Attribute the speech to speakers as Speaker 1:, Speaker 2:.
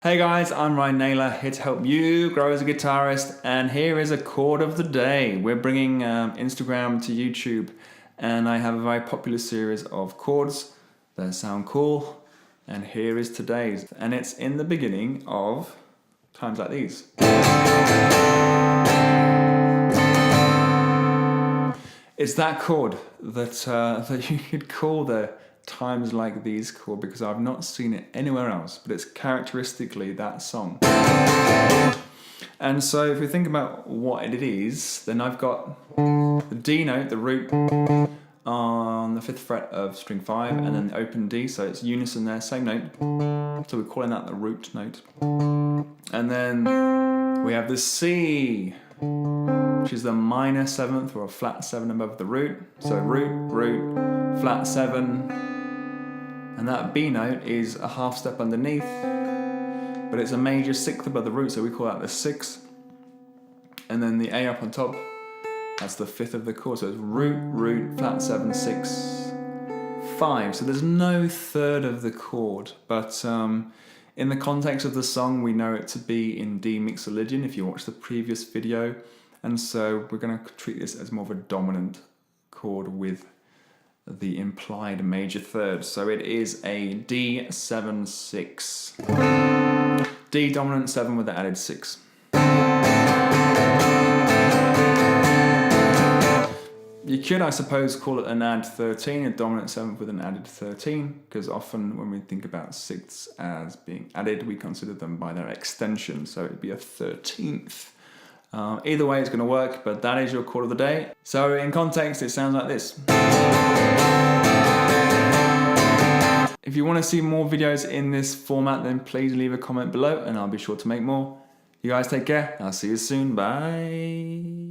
Speaker 1: Hey guys, I'm Naylor, here to help you grow as a guitarist, and here is a chord of the day. We're bringing Instagram to YouTube, and I have a very popular series of chords that sound cool, and here is today's. And it's in the beginning of times like these. It's that chord that you could call the times like these chord, because I've not seen it anywhere else, but it's characteristically that song. And so if we think about what it is, then I've got the D note, the root, on the 5th fret of string 5, and then the open D, so it's unison there, same note, so we're calling that the root note. And then we have the C, which is the minor 7th, or a flat 7 above the root, so root, root, flat 7, and that B note is a half step underneath, but it's a major 6th above the root, so we call that the 6th. And then the A up on top, that's the 5th of the chord, so it's root, root, flat 7, 6, 5. So there's no third of the chord, but in the context of the song, we know it to be in D mixolydian if you watch the previous video, and so we're going to treat this as more of a dominant chord with the implied major third. So it is a D7-6. D dominant 7 with the added 6. You could, I suppose, call it an add 13, a dominant 7th with an added 13, because often when we think about 6ths as being added, we consider them by their extension, so it'd be a 13th. Either way it's going to work, but that is your chord of the day. So in context, it sounds like this. If you want to see more videos in this format, then please leave a comment below and I'll be sure to make more. You guys take care. I'll see you soon. Bye.